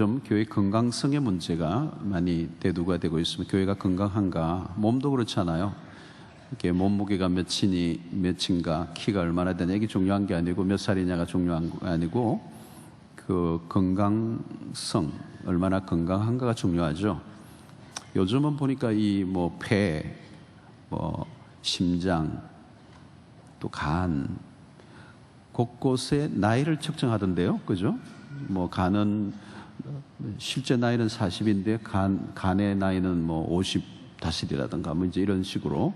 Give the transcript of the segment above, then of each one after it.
요즘 교회 건강성의 문제가 많이 대두가 되고 있습니다. 교회가 건강한가? 몸도 그렇잖아요. 이렇게 몸무게가 몇인가, 키가 얼마나 되냐 이게 중요한 게 아니고 몇 살이냐가 중요한 게 아니고 그 건강성, 얼마나 건강한가가 중요하죠. 요즘은 보니까 이 뭐 폐, 뭐 심장, 또 간 곳곳에 나이를 측정하던데요, 그죠? 뭐 간은 실제 나이는 40인데 간의 나이는 뭐 55이라든가 뭐 이제 이런 식으로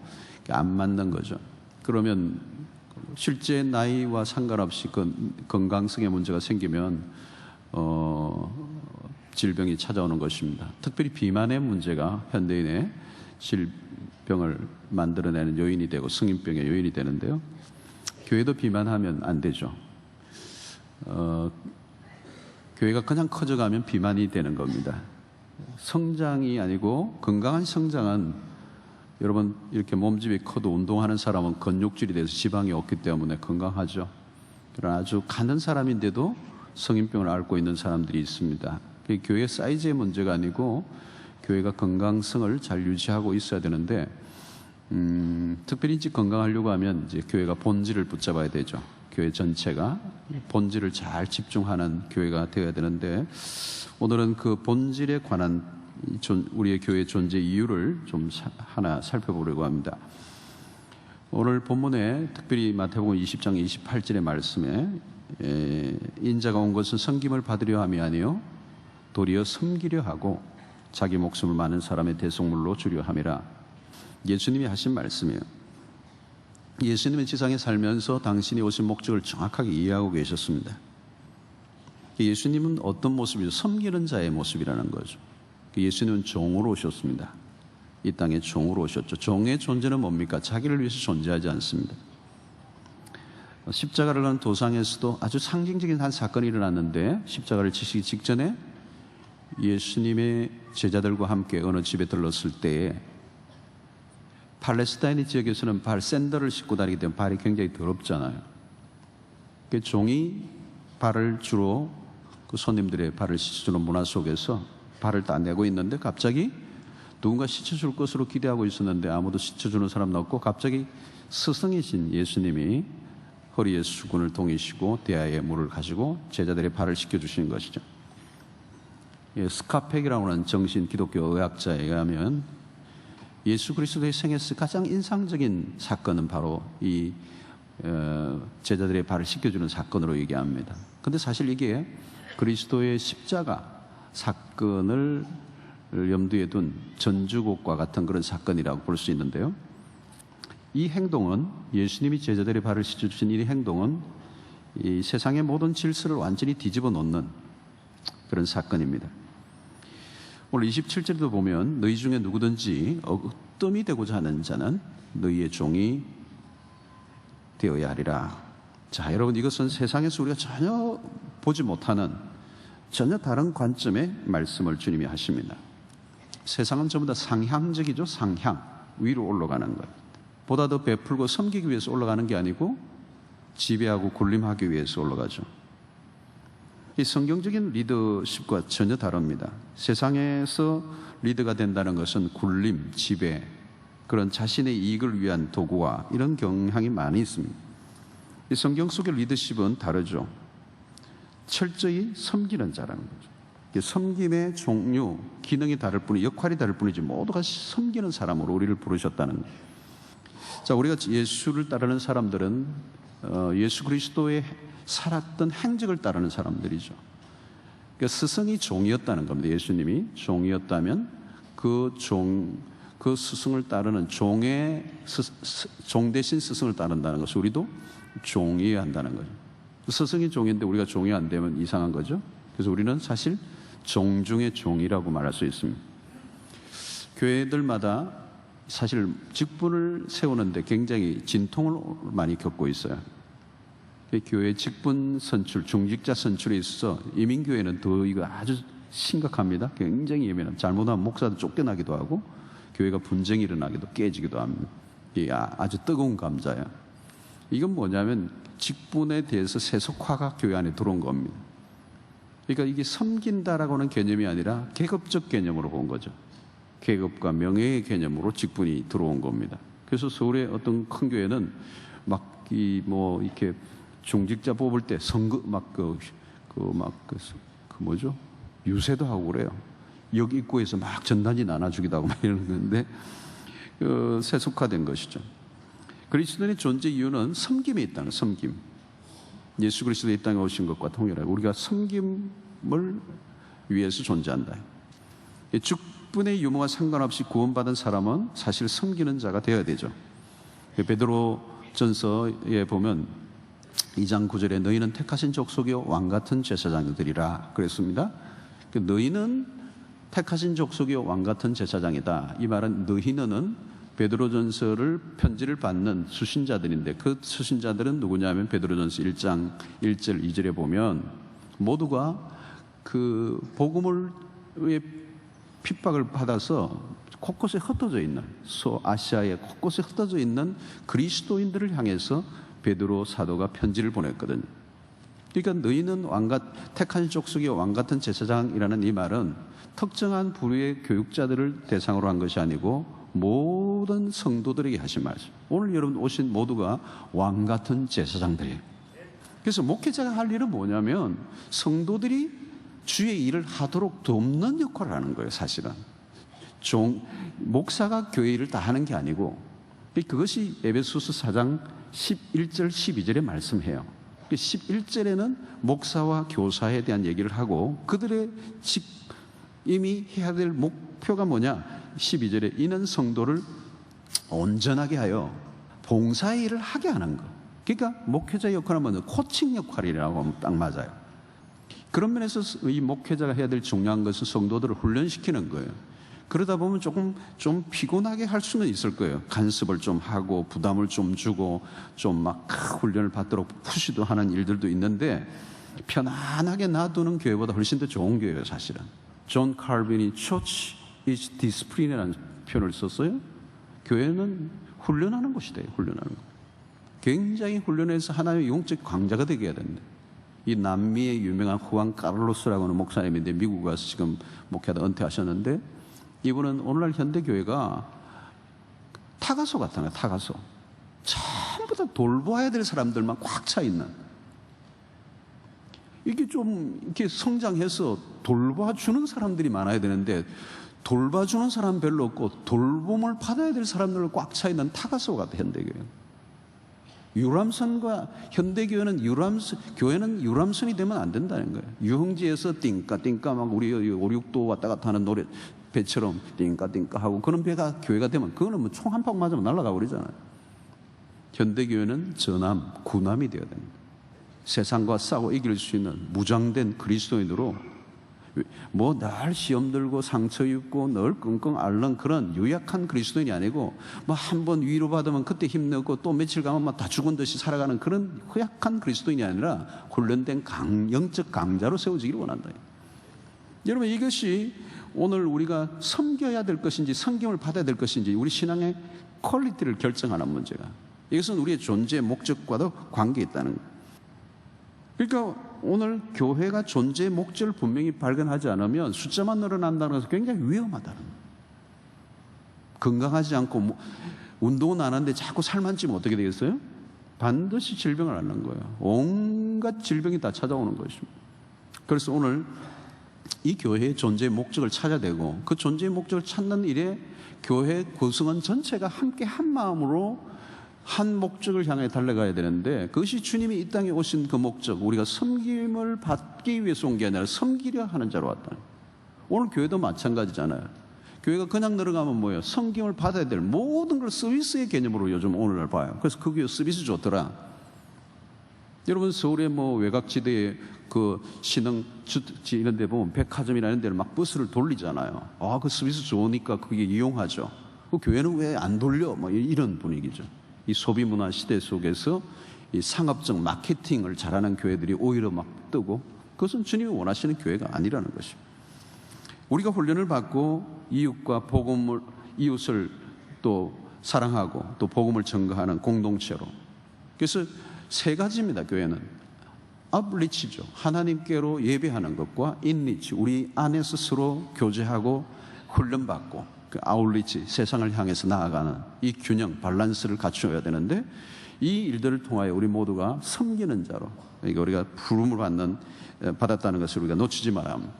안 맞는 거죠. 그러면 실제 나이와 상관없이 건강성의 문제가 생기면 질병이 찾아오는 것입니다. 특별히 비만의 문제가 현대인의 질병을 만들어내는 요인이 되고 성인병의 요인이 되는데요. 교회도 비만하면 안 되죠. 교회가 그냥 커져가면 비만이 되는 겁니다. 성장이 아니고 건강한 성장은 여러분 이렇게 몸집이 커도 운동하는 사람은 근육질이 돼서 지방이 없기 때문에 건강하죠. 그러나 아주 가는 사람인데도 성인병을 앓고 있는 사람들이 있습니다. 교회 사이즈의 문제가 아니고 교회가 건강성을 잘 유지하고 있어야 되는데 특별히 이제 건강하려고 하면 이제 교회가 본질을 붙잡아야 되죠. 교회 전체가 본질을 잘 집중하는 교회가 되어야 되는데 오늘은 그 본질에 관한 우리의 교회의 존재 이유를 좀 하나 살펴보려고 합니다. 오늘 본문에 특별히 마태복음 20장 28절의 말씀에 인자가 온 것은 섬김을 받으려 함이 아니요 도리어 섬기려 하고 자기 목숨을 많은 사람의 대속물로 주려 함이라. 예수님이 하신 말씀이에요. 예수님은 지상에 살면서 당신이 오신 목적을 정확하게 이해하고 계셨습니다. 예수님은 어떤 모습이죠? 섬기는 자의 모습이라는 거죠. 예수님은 종으로 오셨습니다. 이 땅에 종으로 오셨죠. 종의 존재는 뭡니까? 자기를 위해서 존재하지 않습니다. 십자가를 가는 도상에서도 아주 상징적인 한 사건이 일어났는데 십자가를 지시기 직전에 예수님의 제자들과 함께 어느 집에 들렀을 때에 팔레스타인 지역에서는 샌들을 신고 다니기 때문에 발이 굉장히 더럽잖아요. 그 종이 발을 주로 그 손님들의 발을 씻어주는 문화 속에서 발을 따내고 있는데 갑자기 누군가 씻어줄 것으로 기대하고 있었는데 아무도 씻어주는 사람은 없고 갑자기 스승이신 예수님이 허리에 수건을 동이시고 대야에 물을 가지고 제자들의 발을 씻겨주시는 것이죠. 스카펙이라고 하는 정신 기독교 의학자에 의하면 예수 그리스도의 생애에서 가장 인상적인 사건은 바로 이 제자들의 발을 씻겨주는 사건으로 얘기합니다. 그런데 사실 이게 그리스도의 십자가 사건을 염두에 둔 전주곡과 같은 그런 사건이라고 볼 수 있는데요. 이 행동은 예수님이 제자들의 발을 씻겨주신 이 행동은 이 세상의 모든 질서를 완전히 뒤집어 놓는 그런 사건입니다. 오늘 27절에도 보면 너희 중에 누구든지 어뜸이 되고자 하는 자는 너희의 종이 되어야 하리라. 자, 여러분 이것은 세상에서 우리가 전혀 보지 못하는 전혀 다른 관점의 말씀을 주님이 하십니다. 세상은 전부 다 상향적이죠. 상향, 위로 올라가는 것. 보다 더 베풀고 섬기기 위해서 올라가는 게 아니고 지배하고 군림하기 위해서 올라가죠. 이 성경적인 리더십과 전혀 다릅니다. 세상에서 리더가 된다는 것은 군림, 지배, 그런 자신의 이익을 위한 도구와 이런 경향이 많이 있습니다. 이 성경 속의 리더십은 다르죠. 철저히 섬기는 자라는 거죠. 섬김의 종류, 기능이 다를 뿐이 역할이 다를 뿐이지 모두가 섬기는 사람으로 우리를 부르셨다는 거예요. 자, 우리가 예수를 따르는 사람들은 예수 그리스도의 살았던 행적을 따르는 사람들이죠. 그러니까 스승이 종이었다는 겁니다. 예수님이 종이었다면 그 스승을 따르는 종 대신 스승을 따른다는 것을 우리도 종이어야 한다는 거죠. 스승이 종인데 우리가 종이 안 되면 이상한 거죠. 그래서 우리는 사실 종 중의 종이라고 말할 수 있습니다. 교회들마다 사실 직분을 세우는데 굉장히 진통을 많이 겪고 있어요. 교회 직분 선출, 중직자 선출에 있어서 이민교회는 더 이거 아주 심각합니다. 굉장히 예민합니다. 잘못하면 목사도 쫓겨나기도 하고 교회가 분쟁이 일어나기도 깨지기도 합니다. 이게 아주 뜨거운 감자야. 이건 뭐냐면 직분에 대해서 세속화가 교회 안에 들어온 겁니다. 그러니까 이게 섬긴다라고 하는 개념이 아니라 계급적 개념으로 본 거죠. 계급과 명예의 개념으로 직분이 들어온 겁니다. 그래서 서울의 어떤 큰 교회는 막 이렇게 중직자 뽑을 때 선거 뭐죠? 유세도 하고 그래요. 역 입구에서 막 전단지 나눠주기도 하고 막 이러는 건데 세속화된 것이죠. 그리스도인의 존재 이유는 섬김에 있다는 섬김. 예수 그리스도 이 땅에 오신 것과 동일하게 우리가 섬김을 위해서 존재한다. 직분의 유무와 상관없이 구원받은 사람은 사실 섬기는 자가 되어야 되죠. 베드로전서에 보면 2장 9절에 너희는 택하신 족속이요 왕같은 제사장들이라 그랬습니다. 너희는 택하신 족속이요 왕같은 제사장이다. 이 말은 너희는 베드로전서를 편지를 받는 수신자들인데 그 수신자들은 누구냐면 베드로전서 1장 1절 2절에 보면 모두가 그 복음을 핍박을 받아서 곳곳에 흩어져 있는 소아시아에 곳곳에 흩어져 있는 그리스도인들을 향해서 베드로 사도가 편지를 보냈거든요. 그러니까 너희는 택한 족속이 왕같은 제사장이라는 이 말은 특정한 부류의 교육자들을 대상으로 한 것이 아니고 모든 성도들에게 하신 말이죠. 오늘 여러분 오신 모두가 왕같은 제사장들이에요. 그래서 목회자가 할 일은 뭐냐면 성도들이 주의 일을 하도록 돕는 역할을 하는 거예요. 사실은 목사가 교회 일을 다 하는 게 아니고 그것이 에베소서 4장 11절 12절에 말씀해요. 11절에는 목사와 교사에 대한 얘기를 하고 그들의 이미 해야 될 목표가 뭐냐? 12절에 이는 성도를 온전하게 하여 봉사의 일을 하게 하는 것. 그러니까 목회자 역할은 뭐냐? 코칭 역할이라고 하면 딱 맞아요. 그런 면에서 이 목회자가 해야 될 중요한 것은 성도들을 훈련시키는 거예요. 그러다 보면 좀 피곤하게 할 수는 있을 거예요. 간섭을 좀 하고 부담을 좀 주고 좀 막 훈련을 받도록 푸시도 하는 일들도 있는데 편안하게 놔두는 교회보다 훨씬 더 좋은 교회예요. 사실은 존 칼빈이 Church is discipline이라는 표현을 썼어요. 교회는 훈련하는 곳이다. 훈련하는 곳. 굉장히 훈련해서 하나님의 영적 강자가 되게 해야 된다. 이 남미의 유명한 후안 카를로스라고 하는 목사님인데 미국 가서 지금 목회하다 은퇴하셨는데 이분은 오늘날 현대교회가 타가소 같잖아요. 타가소. 전부 다 돌봐야 될 사람들만 꽉 차 있는. 이게 좀 이렇게 성장해서 돌봐주는 사람들이 많아야 되는데 돌봐주는 사람 별로 없고 돌봄을 받아야 될 사람들로 꽉 차 있는 타가소 같아 현대교회. 유람선과 현대교회는 교회는 유람선이 되면 안 된다는 거예요. 유흥지에서 띵까 막 우리 5,6도 왔다 갔다 하는 노래 배처럼 띵까 하고 그런 배가 교회가 되면 그거는 뭐 총 한 방 맞으면 날아가고 그러잖아요. 현대교회는 전함, 군함이 되어야 됩니다. 세상과 싸워 이길 수 있는 무장된 그리스도인으로 뭐 늘 시험 들고 상처 입고 늘 끙끙 앓는 그런 유약한 그리스도인이 아니고 뭐 한 번 위로받으면 그때 힘내고 또 며칠 가면 막 다 죽은 듯이 살아가는 그런 허약한 그리스도인이 아니라 훈련된 영적 강자로 세워지기를 원한다. 여러분 이것이 오늘 우리가 섬겨야 될 것인지 섬김을 받아야 될 것인지 우리 신앙의 퀄리티를 결정하는 문제가 이것은 우리의 존재의 목적과도 관계 있다는 거예요. 그러니까 오늘 교회가 존재의 목적을 분명히 발견하지 않으면 숫자만 늘어난다는 것은 굉장히 위험하다는 거예요. 건강하지 않고 운동은 안 하는데 자꾸 살만 찌면 어떻게 되겠어요? 반드시 질병을 앓는 거예요. 온갖 질병이 다 찾아오는 것입니다. 그래서 오늘 이 교회의 존재의 목적을 찾아야 되고 그 존재의 목적을 찾는 일에 교회 구성원 전체가 함께 한 마음으로 한 목적을 향해 달려가야 되는데 그것이 주님이 이 땅에 오신 그 목적 우리가 섬김을 받기 위해서 온 게 아니라 섬기려 하는 자로 왔다. 오늘 교회도 마찬가지잖아요. 교회가 그냥 들어가면 뭐예요? 섬김을 받아야 될 모든 걸 서비스의 개념으로 요즘 오늘날 봐요. 그래서 그 교회 서비스 좋더라. 여러분 서울의 뭐 외곽지대에 그 신흥주택지 이런 데 보면 백화점이나 이런 데를 막 버스를 돌리잖아요. 아, 그 서비스 좋으니까 그게 이용하죠. 그 교회는 왜 안 돌려? 뭐 이런 분위기죠. 이 소비문화 시대 속에서 이 상업적 마케팅을 잘하는 교회들이 오히려 막 뜨고 그것은 주님이 원하시는 교회가 아니라는 것입니다. 우리가 훈련을 받고 이웃을 또 사랑하고 또 복음을 전가하는 공동체로. 그래서 세 가지입니다. 교회는 업리치죠. 하나님께로 예배하는 것과 인리치, 우리 안에서 서로 교제하고 훈련받고 그 아웃리치, 세상을 향해서 나아가는 이 균형, 밸런스를 갖추어야 되는데, 이 일들을 통하여 우리 모두가 섬기는 자로, 그러니까 우리가 부름을 받았다는 것을 우리가 놓치지 말아야 합니다.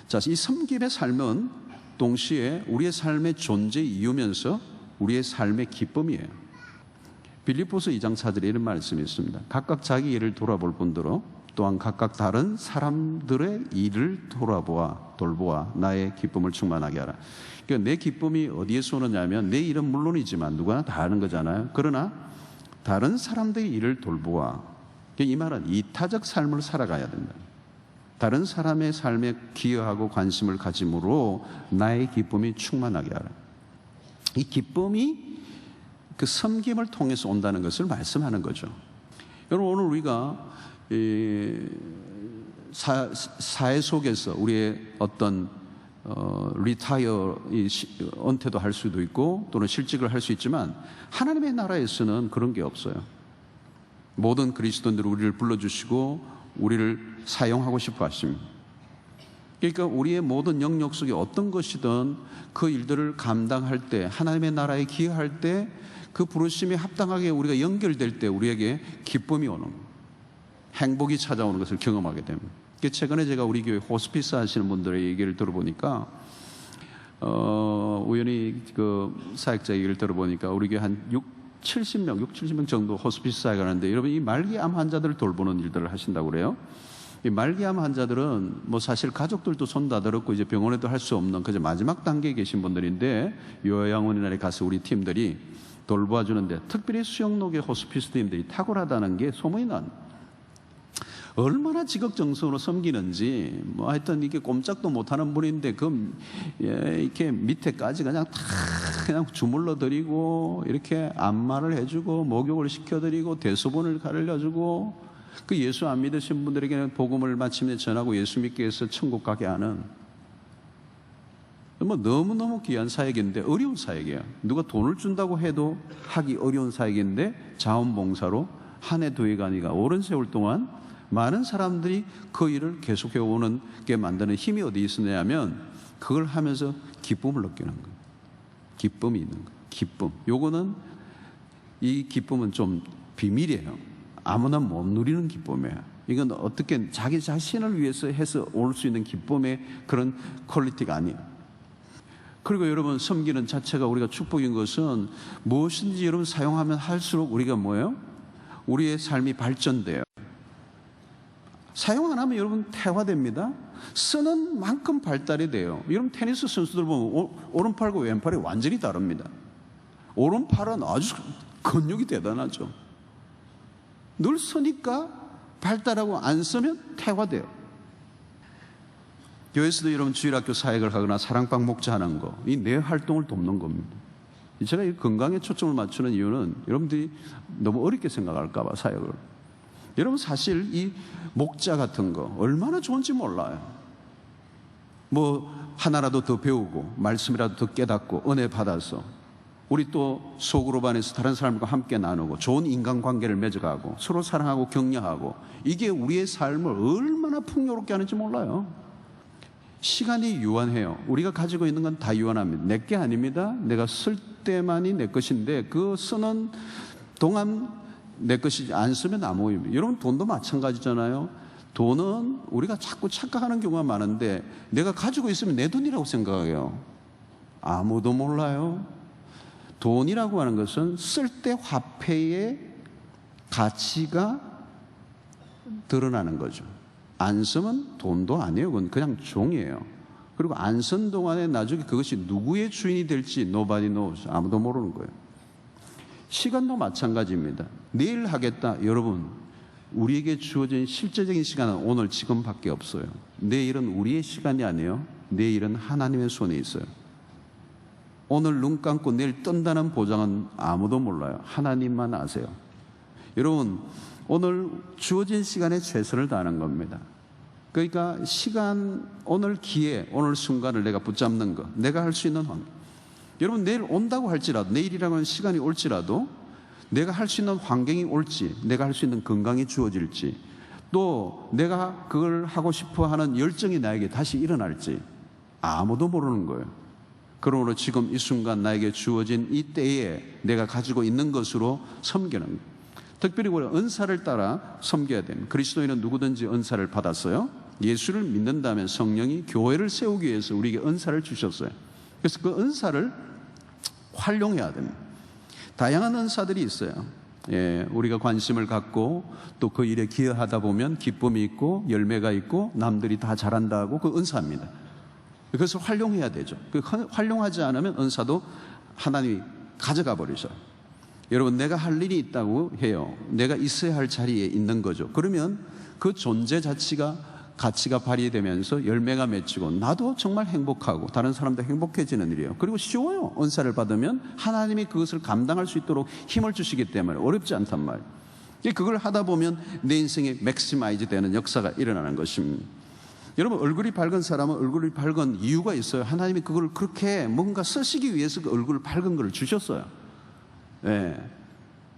자, 이 섬김의 삶은 동시에 우리의 삶의 존재 이유면서 우리의 삶의 기쁨이에요. 빌립보서 2장 4절에 이런 말씀이 있습니다. 각각 자기 일을 돌아볼 뿐더러 또한 각각 다른 사람들의 일을 돌보아 나의 기쁨을 충만하게 하라. 그러니까 내 기쁨이 어디에서 오느냐면, 내 일은 물론이지만 누구나 다 하는 거잖아요. 그러나 다른 사람들의 일을 돌보아, 이 말은 이타적 삶을 살아가야 된다. 다른 사람의 삶에 기여하고 관심을 가짐으로 나의 기쁨이 충만하게 하라. 이 기쁨이 그 섬김을 통해서 온다는 것을 말씀하는 거죠. 여러분, 오늘 우리가 사회 속에서 우리의 어떤 리타이어, 은퇴도 할 수도 있고 또는 실직을 할 수 있지만, 하나님의 나라에서는 그런 게 없어요. 모든 그리스도인들 우리를 불러주시고 우리를 사용하고 싶어 하십니다. 그러니까 우리의 모든 영역 속에 어떤 것이든 그 일들을 감당할 때, 하나님의 나라에 기여할 때, 그 부르심에 합당하게 우리가 연결될 때 우리에게 기쁨이 오는 거예요. 행복이 찾아오는 것을 경험하게 됩니다. 최근에 제가 우리 교회 호스피스 하시는 분들의 얘기를 들어보니까, 우연히 그 사역자 얘기를 들어보니까 우리 교회 한 70명 정도 호스피스 사역을 하는데, 여러분, 이 말기암 환자들을 돌보는 일들을 하신다고 그래요. 이 말기암 환자들은 뭐 사실 가족들도 손 다 들었고 이제 병원에도 할 수 없는 그저 마지막 단계에 계신 분들인데, 요양원에 가서 우리 팀들이 돌보아 주는데, 특별히 수영록의 호스피스 팀들이 탁월하다는 게 소문이 난, 얼마나 지극정성으로 섬기는지, 뭐 하여튼 이게 꼼짝도 못하는 분인데 이렇게 밑에까지 그냥 주물러 드리고, 이렇게 안마를 해주고, 목욕을 시켜드리고, 대소본을 가르쳐주고, 그 예수 안 믿으신 분들에게는 복음을 마침내 전하고 예수 믿게 해서 천국 가게 하는, 뭐 너무너무 귀한 사역인데 어려운 사역이에요. 누가 돈을 준다고 해도 하기 어려운 사역인데, 자원봉사로 한 해 두 해가 아니라 오랜 세월 동안 많은 사람들이 그 일을 계속해 오는 게 만드는 힘이 어디 있느냐면, 그걸 하면서 기쁨을 느끼는 거예요. 기쁨이 있는 거예요. 기쁨. 요거는, 이 기쁨은 좀 비밀이에요. 아무나 못 누리는 기쁨이에요. 이건 어떻게 자기 자신을 위해서 해서 올 수 있는 기쁨의 그런 퀄리티가 아니에요. 그리고 여러분, 섬기는 자체가 우리가 축복인 것은 무엇인지 여러분 사용하면 할수록 우리가 뭐예요? 우리의 삶이 발전돼요. 사용 안 하면 여러분 퇴화됩니다. 쓰는 만큼 발달이 돼요. 여러분, 테니스 선수들 보면 오른팔과 왼팔이 완전히 다릅니다. 오른팔은 아주 근육이 대단하죠. 늘 쓰니까 발달하고, 안 쓰면 퇴화돼요. 교회에서도 여러분 주일학교 사역을 하거나 사랑방 목자하는 거, 이 내 활동을 돕는 겁니다. 제가 이 건강에 초점을 맞추는 이유는 여러분들이 너무 어렵게 생각할까 봐, 사역을. 여러분, 사실 이 목자 같은 거 얼마나 좋은지 몰라요. 뭐 하나라도 더 배우고 말씀이라도 더 깨닫고 은혜 받아서 우리 또 소그룹 안에서 다른 사람과 함께 나누고 좋은 인간관계를 맺어가고 서로 사랑하고 격려하고, 이게 우리의 삶을 얼마나 풍요롭게 하는지 몰라요. 시간이 유한해요. 우리가 가지고 있는 건 다 유한합니다. 내 게 아닙니다. 내가 쓸 때만이 내 것인데, 그 쓰는 동안 내 것이지, 안 쓰면 아무입니다. 여러분, 돈도 마찬가지잖아요. 돈은 우리가 자꾸 착각하는 경우가 많은데, 내가 가지고 있으면 내 돈이라고 생각해요. 아무도 몰라요. 돈이라고 하는 것은 쓸 때 화폐의 가치가 드러나는 거죠. 안 쓰면 돈도 아니에요. 그건 그냥 종이에요. 그리고 안 쓴 동안에 나중에 그것이 누구의 주인이 될지 nobody knows. 아무도 모르는 거예요. 시간도 마찬가지입니다. 내일 하겠다. 여러분, 우리에게 주어진 실제적인 시간은 오늘 지금밖에 없어요. 내일은 우리의 시간이 아니에요. 내일은 하나님의 손에 있어요. 오늘 눈 감고 내일 뜬다는 보장은 아무도 몰라요. 하나님만 아세요. 여러분, 오늘 주어진 시간에 최선을 다하는 겁니다. 그러니까 시간, 오늘 기회, 오늘 순간을 내가 붙잡는 것, 내가 할 수 있는 환경. 여러분, 내일 온다고 할지라도, 내일이라고 하는 시간이 올지라도, 내가 할 수 있는 환경이 올지, 내가 할 수 있는 건강이 주어질지, 또 내가 그걸 하고 싶어 하는 열정이 나에게 다시 일어날지 아무도 모르는 거예요. 그러므로 지금 이 순간 나에게 주어진 이 때에 내가 가지고 있는 것으로 섬기는 거예요. 특별히 우리가 은사를 따라 섬겨야 됩니다. 그리스도인은 누구든지 은사를 받았어요. 예수를 믿는다면 성령이 교회를 세우기 위해서 우리에게 은사를 주셨어요. 그래서 그 은사를 활용해야 됩니다. 다양한 은사들이 있어요. 우리가 관심을 갖고 또 그 일에 기여하다 보면 기쁨이 있고 열매가 있고 남들이 다 잘한다 하고 그 은사입니다. 그것을 활용해야 되죠. 활용하지 않으면 은사도 하나님이 가져가 버리죠. 여러분, 내가 할 일이 있다고 해요. 내가 있어야 할 자리에 있는 거죠. 그러면 그 존재 가치가 발휘되면서 열매가 맺히고 나도 정말 행복하고 다른 사람도 행복해지는 일이에요. 그리고 쉬워요. 은사를 받으면 하나님이 그것을 감당할 수 있도록 힘을 주시기 때문에 어렵지 않단 말이에요. 그걸 하다 보면 내 인생에 맥시마이즈 되는 역사가 일어나는 것입니다. 여러분, 얼굴이 밝은 사람은 얼굴이 밝은 이유가 있어요. 하나님이 그걸 그렇게 뭔가 쓰시기 위해서 그 얼굴 밝은 걸 주셨어요.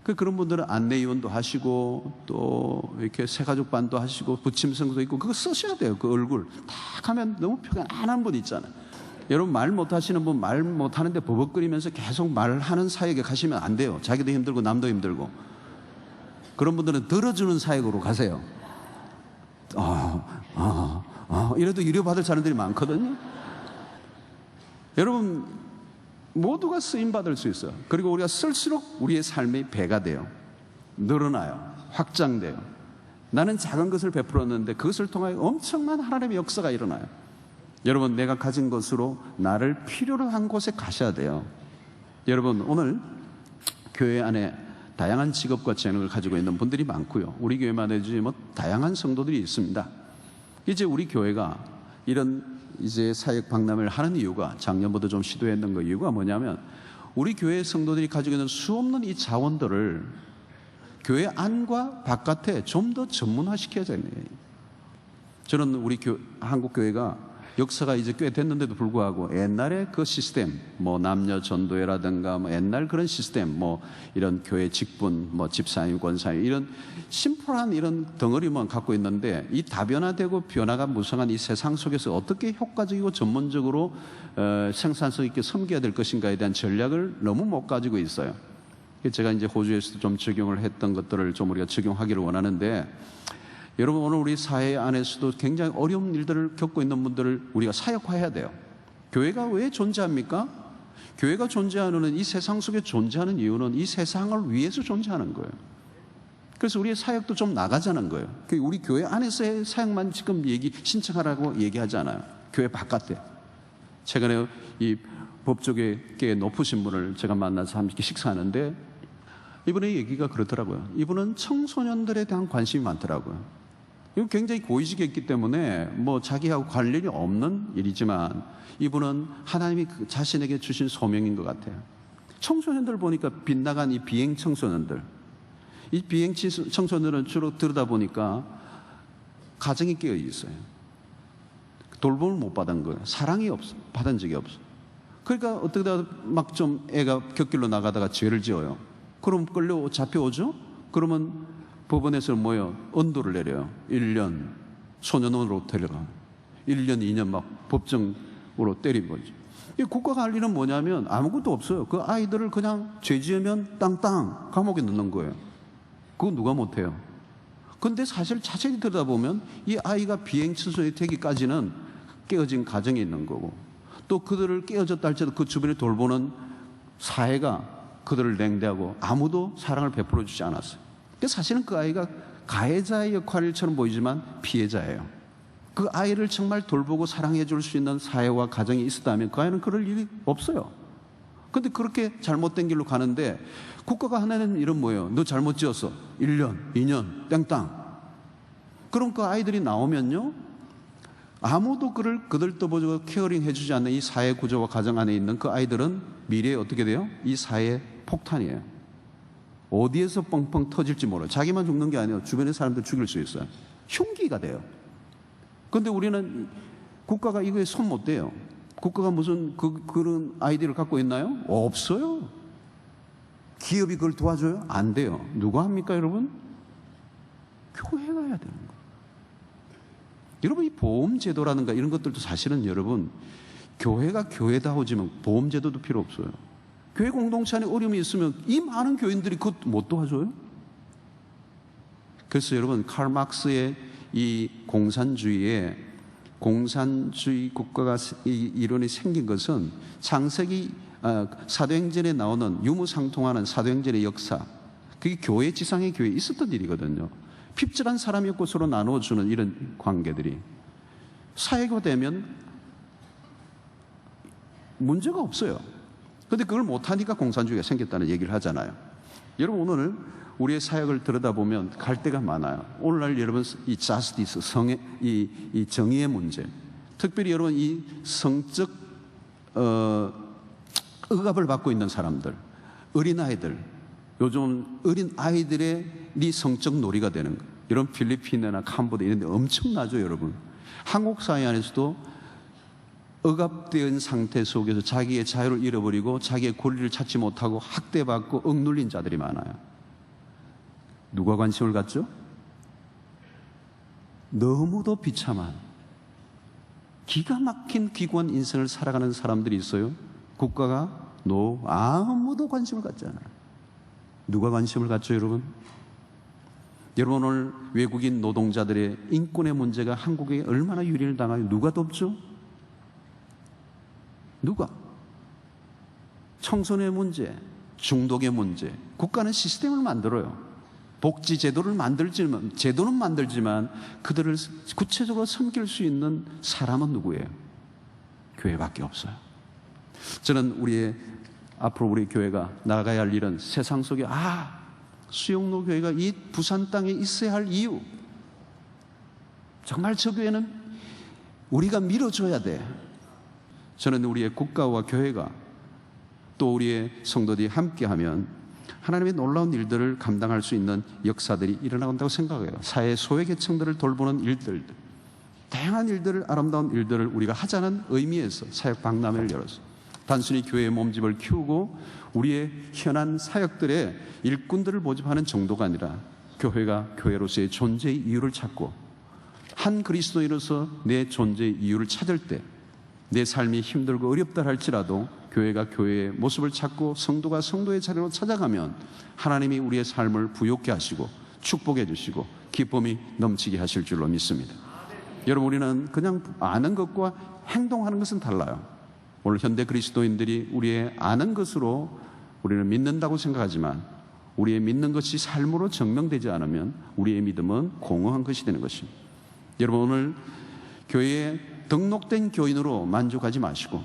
그런 분들은 안내위원도 하시고 또 이렇게 새가족반도 하시고 부침성도 있고 그거 쓰셔야 돼요. 그 얼굴 딱 하면 너무 편안한 분 있잖아요. 여러분, 말 못하시는 분 말 못하는데 버벅거리면서 계속 말하는 사역에 가시면 안 돼요. 자기도 힘들고 남도 힘들고. 그런 분들은 들어주는 사역으로 가세요. 이래도 위로받을 사람들이 많거든요. 여러분, 모두가 쓰임받을 수 있어요. 그리고 우리가 쓸수록 우리의 삶의 배가 돼요. 늘어나요. 확장돼요. 나는 작은 것을 베풀었는데 그것을 통하여 엄청난 하나님의 역사가 일어나요. 여러분, 내가 가진 것으로 나를 필요로 한 곳에 가셔야 돼요. 여러분, 오늘 교회 안에 다양한 직업과 재능을 가지고 있는 분들이 많고요. 우리 교회만 해도 다양한 성도들이 있습니다. 이제 우리 교회가 이런 이제 사역 박람회를 하는 이유가, 작년부터 좀 시도했는 그 이유가 뭐냐면, 우리 교회 성도들이 가지고 있는 수없는 이 자원들을 교회 안과 바깥에 좀 더 전문화시켜야 되는 거예요. 저는 우리 한국 교회가 역사가 이제 꽤 됐는데도 불구하고 옛날에 그 시스템, 남녀 전도회라든가 옛날 그런 시스템, 이런 교회 직분, 집사님, 권사님, 이런 심플한 이런 덩어리만 갖고 있는데, 이 다변화되고 변화가 무성한 이 세상 속에서 어떻게 효과적이고 전문적으로 생산성 있게 섬겨야 될 것인가에 대한 전략을 너무 못 가지고 있어요. 제가 이제 호주에서도 좀 적용을 했던 것들을 좀 우리가 적용하기를 원하는데, 여러분, 오늘 우리 사회 안에서도 굉장히 어려운 일들을 겪고 있는 분들을 우리가 사역화해야 돼요. 교회가 왜 존재합니까? 교회가 존재하는, 이 세상 속에 존재하는 이유는 이 세상을 위해서 존재하는 거예요. 그래서 우리의 사역도 좀 나가자는 거예요. 우리 교회 안에서의 사역만 지금 신청하라고 얘기하지 않아요. 교회 바깥에. 최근에 이 법조계 꽤 높으신 분을 제가 만나서 함께 식사하는데, 이분의 얘기가 그렇더라고요. 이분은 청소년들에 대한 관심이 많더라고요. 이건 굉장히 고위직에 있기 때문에 자기하고 관련이 없는 일이지만, 이분은 하나님이 자신에게 주신 소명인 것 같아요. 청소년들 보니까 빗나간 이 비행 청소년들, 이 비행 청소년들은 주로 들여다보니까 가정이 깨어 있어요. 돌봄을 못 받은 거예요. 사랑이 받은 적이 없어. 그러니까 어떻게다 막 좀 애가 곁길로 나가다가 죄를 지어요. 그럼 잡혀오죠? 그러면 법원에서 언도를 내려요. 1년 소년원으로 데려가. 1년, 2년 막 법정으로 때린 거죠. 이 국가가 할 일은 뭐냐면 아무것도 없어요. 그 아이들을 그냥 죄 지으면 땅땅 감옥에 넣는 거예요. 그거 누가 못해요. 근데 사실 자세히 들여다보면 이 아이가 비행청소년이 되기까지는 깨어진 가정이 있는 거고, 또 그들을 깨어졌다 할지라도 그 주변에 돌보는 사회가 그들을 냉대하고 아무도 사랑을 베풀어 주지 않았어요. 사실은 그 아이가 가해자의 역할처럼 보이지만 피해자예요. 그 아이를 정말 돌보고 사랑해 줄 수 있는 사회와 가정이 있었다면 그 아이는 그럴 일이 없어요. 근데 그렇게 잘못된 길로 가는데, 국가가 하는 일은 뭐예요? 너 잘못 지었어. 1년, 2년, 땡땅. 그럼 그 아이들이 나오면요, 아무도 그들 떠보고 케어링 해주지 않는 이 사회 구조와 가정 안에 있는 그 아이들은 미래에 어떻게 돼요? 이 사회의 폭탄이에요. 어디에서 뻥뻥 터질지 몰라요. 자기만 죽는 게 아니에요. 주변의 사람들 죽일 수 있어요. 흉기가 돼요. 그런데 우리는 국가가 이거에 손 못 대요. 국가가 무슨 그런 아이디어를 갖고 있나요? 없어요. 기업이 그걸 도와줘요? 안 돼요. 누가 합니까, 여러분? 교회가 해야 되는 거예요. 여러분, 이 보험제도라든가 이런 것들도 사실은 여러분, 교회가 교회다우지만 보험제도도 필요 없어요. 교회 공동체 안에 어려움이 있으면 이 많은 교인들이 그것 못 도와줘요? 그래서 여러분, 칼 막스의 이 공산주의 국가가 이 이론이 생긴 것은 창세기 사도행전에 나오는 유무상통하는 사도행전의 역사, 그게 교회 지상의 교회에 있었던 일이거든요. 핍절한 사람이었고 서로 나누어주는 이런 관계들이 사회화되면 문제가 없어요. 그런데 그걸 못하니까 공산주의가 생겼다는 얘기를 하잖아요. 여러분, 오늘 우리의 사역을 들여다보면 갈 데가 많아요. 오늘날 여러분, 이 자스티스, 이 정의의 문제, 특별히 여러분 이 성적 억압을 받고 있는 사람들, 어린아이들, 요즘 어린아이들의 성적 놀이가 되는 거예요. 여러분, 필리핀이나 캄보디아 이런 데 엄청나죠, 여러분. 한국 사회 안에서도 억압된 상태 속에서 자기의 자유를 잃어버리고 자기의 권리를 찾지 못하고 학대받고 억눌린 자들이 많아요. 누가 관심을 갖죠? 너무도 비참한 기가 막힌 기구한 인생을 살아가는 사람들이 있어요. 국가가 아무도 관심을 갖지 않아요. 누가 관심을 갖죠, 여러분? 여러분, 오늘 외국인 노동자들의 인권의 문제가 한국에 얼마나 유린을 당하요? 누가 돕죠? 누가? 청소년의 문제, 중독의 문제, 국가는 시스템을 만들어요. 복지 제도는 만들지만 그들을 구체적으로 섬길 수 있는 사람은 누구예요? 교회밖에 없어요. 저는 앞으로 우리 교회가 나가야 할 일은 세상 속에 수영로 교회가 이 부산 땅에 있어야 할 이유, 정말 저 교회는 우리가 밀어줘야 돼. 저는 우리의 국가와 교회가 또 우리의 성도들이 함께하면 하나님의 놀라운 일들을 감당할 수 있는 역사들이 일어나온다고 생각해요. 사회 소외계층들을 돌보는 일들, 다양한 일들을, 아름다운 일들을 우리가 하자는 의미에서 사역 박람회를 열었어요. 단순히 교회의 몸집을 키우고 우리의 현안 사역들의 일꾼들을 모집하는 정도가 아니라 교회가 교회로서의 존재의 이유를 찾고 한 그리스도인으로서 내 존재의 이유를 찾을 때 내 삶이 힘들고 어렵다 할지라도 교회가 교회의 모습을 찾고 성도가 성도의 자리로 찾아가면 하나님이 우리의 삶을 부욕케 하시고 축복해 주시고 기쁨이 넘치게 하실 줄로 믿습니다. 여러분, 우리는 그냥 아는 것과 행동하는 것은 달라요. 오늘 현대 그리스도인들이 우리의 아는 것으로 우리는 믿는다고 생각하지만 우리의 믿는 것이 삶으로 증명되지 않으면 우리의 믿음은 공허한 것이 되는 것입니다. 여러분, 오늘 교회에 등록된 교인으로 만족하지 마시고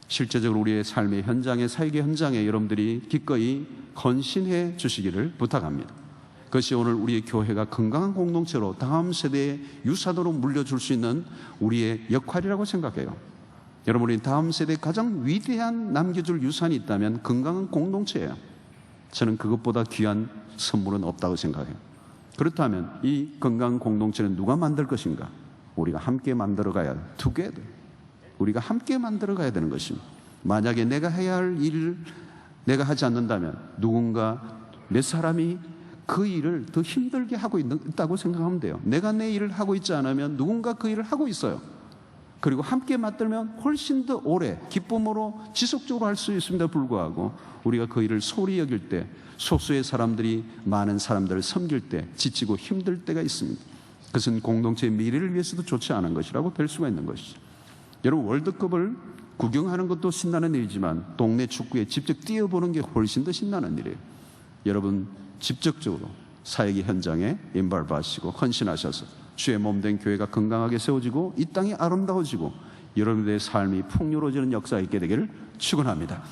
실제적으로 우리의 삶의 현장에, 사역의 현장에 여러분들이 기꺼이 헌신해 주시기를 부탁합니다. 그것이 오늘 우리의 교회가 건강한 공동체로 다음 세대의 유산으로 물려줄 수 있는 우리의 역할이라고 생각해요. 여러분, 우리 다음 세대에 가장 위대한 남겨줄 유산이 있다면 건강한 공동체예요. 저는 그것보다 귀한 선물은 없다고 생각해요. 그렇다면 이 건강한 공동체는 누가 만들 것인가? 우리가 함께 만들어가야 돼요. together. 우리가 함께 만들어가야 되는 것입니다. 만약에 내가 해야 할 일을 내가 하지 않는다면 누군가 몇 사람이 그 일을 더 힘들게 하고 있다고 생각하면 돼요. 내가 내 일을 하고 있지 않으면 누군가 그 일을 하고 있어요. 그리고 함께 맡들면 훨씬 더 오래 기쁨으로 지속적으로 할 수 있음에도 불구하고 우리가 그 일을 소홀히 여길 때 소수의 사람들이 많은 사람들을 섬길 때 지치고 힘들 때가 있습니다. 그것은 공동체의 미래를 위해서도 좋지 않은 것이라고 될 수가 있는 것이죠. 여러분, 월드컵을 구경하는 것도 신나는 일이지만 동네 축구에 직접 뛰어보는 게 훨씬 더 신나는 일이에요. 여러분, 직접적으로 사역의 현장에 인발하시고 헌신하셔서 주의 몸된 교회가 건강하게 세워지고 이 땅이 아름다워지고 여러분들의 삶이 풍요로워지는 역사가 있게 되기를 축원합니다.